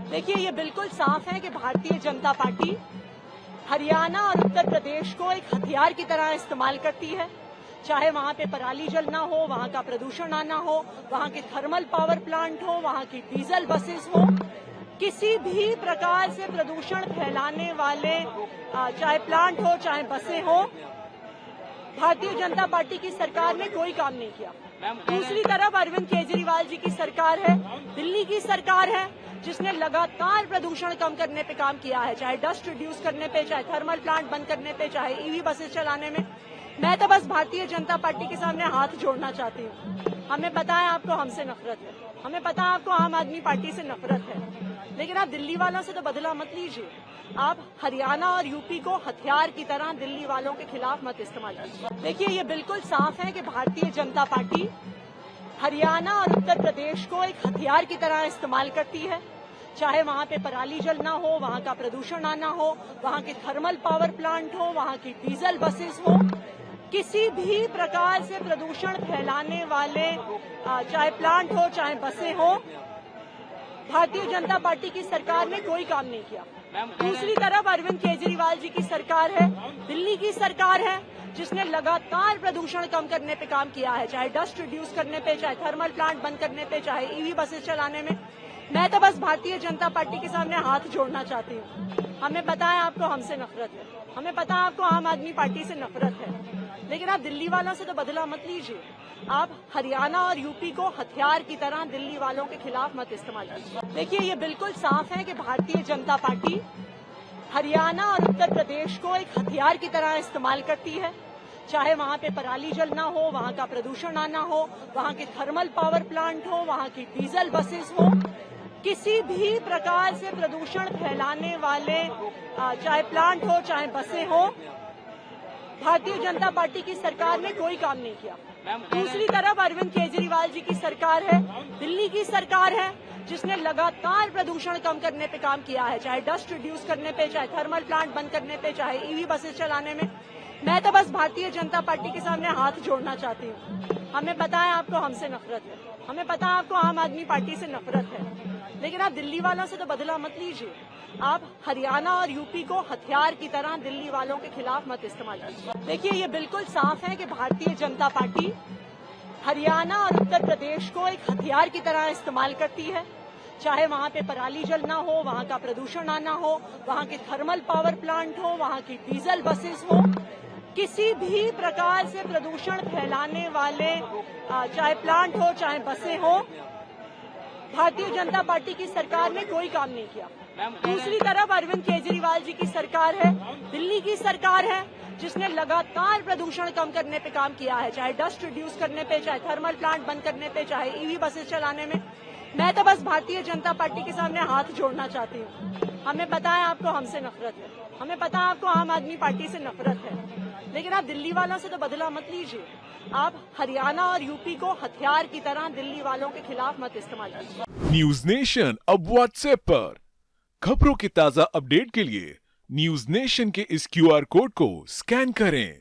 देखिए, ये बिल्कुल साफ है कि भारतीय जनता पार्टी हरियाणा और उत्तर प्रदेश को एक हथियार की तरह इस्तेमाल करती है। चाहे वहां पे पराली जलना हो, वहां का प्रदूषण आना हो, वहां के थर्मल पावर प्लांट हो, वहां की डीजल बसेस हो, किसी भी प्रकार से प्रदूषण फैलाने वाले चाहे प्लांट हो, चाहे बसें हो, भारतीय जनता पार्टी की सरकार ने कोई काम नहीं किया। दूसरी तरफ अरविंद केजरीवाल जी की सरकार है, दिल्ली की सरकार है, जिसने लगातार प्रदूषण कम करने पे काम किया है, चाहे डस्ट रिड्यूस करने पे, चाहे थर्मल प्लांट बंद करने पे, चाहे ईवी बसेस चलाने में। मैं तो बस भारतीय जनता पार्टी के सामने हाथ जोड़ना चाहती हूँ। हमें पता है आपको हमसे नफरत है, हमें पता है आपको आम आदमी पार्टी से नफरत है, लेकिन आप दिल्ली वालों से तो बदला मत लीजिए। आप हरियाणा और यूपी को हथियार की तरह दिल्ली वालों के खिलाफ मत इस्तेमाल कीजिए। देखिए, ये बिल्कुल साफ है कि भारतीय जनता पार्टी हरियाणा और उत्तर प्रदेश को एक हथियार की तरह इस्तेमाल करती है। चाहे वहां पे पराली जलना हो, वहां का प्रदूषण आना हो, वहां के थर्मल पावर प्लांट हो, वहां की डीजल बसेस हो, किसी भी प्रकार से प्रदूषण फैलाने वाले चाहे प्लांट हो, चाहे बसें हो, भारतीय जनता पार्टी की सरकार ने कोई काम नहीं किया। दूसरी तरफ अरविंद केजरीवाल जी की सरकार है, दिल्ली की सरकार है, जिसने लगातार प्रदूषण कम करने पे काम किया है, चाहे डस्ट रिड्यूस करने पे, चाहे थर्मल प्लांट बंद करने पे, चाहे ईवी बसेस चलाने में। मैं तो बस भारतीय जनता पार्टी के सामने हाथ जोड़ना चाहती हूँ। हमें पता है आपको हमसे नफरत है, हमें पता है आपको आम आदमी पार्टी से नफरत है, लेकिन आप दिल्ली वालों से तो बदला मत लीजिए। आप हरियाणा और यूपी को हथियार की तरह दिल्ली वालों के खिलाफ मत इस्तेमाल कीजिए। देखिए, ये बिल्कुल साफ है कि भारतीय जनता पार्टी हरियाणा और उत्तर प्रदेश को एक हथियार की तरह इस्तेमाल करती है। चाहे वहां पे पराली जलना हो, वहां का प्रदूषण आना हो, वहां के थर्मल पावर प्लांट हो, वहां की डीजल बसेस हो, किसी भी प्रकार से प्रदूषण फैलाने वाले चाहे प्लांट हो, चाहे बसें हो, भारतीय जनता पार्टी की सरकार ने कोई काम नहीं किया। दूसरी तरफ अरविंद केजरीवाल जी की सरकार है, दिल्ली की सरकार है, जिसने लगातार प्रदूषण कम करने पे काम किया है, चाहे डस्ट रिड्यूस करने पे, चाहे थर्मल प्लांट बंद करने पे, चाहे ईवी बसेस चलाने में। मैं तो बस भारतीय जनता पार्टी के सामने हाथ जोड़ना चाहती हूँ। हमें पता है आपको हमसे नफरत है, हमें पता है आपको आम आदमी पार्टी से नफरत है, लेकिन आप दिल्ली वालों से तो बदला मत लीजिए। आप हरियाणा और यूपी को हथियार की तरह दिल्ली वालों के खिलाफ मत इस्तेमाल कीजिए। देखिए, ये बिल्कुल साफ है कि भारतीय जनता पार्टी हरियाणा और उत्तर प्रदेश को एक हथियार की तरह इस्तेमाल करती है। चाहे वहां पे पराली जलना हो, वहां का प्रदूषण आना हो, वहां के थर्मल पावर प्लांट हो, वहां की डीजल बसेस हो, किसी भी प्रकार से प्रदूषण फैलाने वाले चाहे प्लांट हो, चाहे बसें हो, भारतीय जनता पार्टी की सरकार ने कोई काम नहीं किया। दूसरी तरफ अरविंद केजरीवाल जी की सरकार है, दिल्ली की सरकार है, जिसने लगातार प्रदूषण कम करने पे काम किया है, चाहे डस्ट रिड्यूस करने पे, चाहे थर्मल प्लांट बंद करने पे, चाहे ईवी बसेस चलाने में। मैं तो बस भारतीय जनता पार्टी के सामने हाथ जोड़ना चाहती हूँ। हमें पता है आपको हमसे नफरत है, हमें पता है आपको आम आदमी पार्टी से नफरत है, लेकिन आप दिल्ली वालों से तो बदला मत लीजिए। आप हरियाणा और यूपी को हथियार की तरह दिल्ली वालों के खिलाफ मत इस्तेमाल कीजिए। न्यूज नेशन अब व्हाट्सएप पर खबरों के ताजा अपडेट के लिए न्यूज नेशन के इस क्यूआर कोड को स्कैन करें।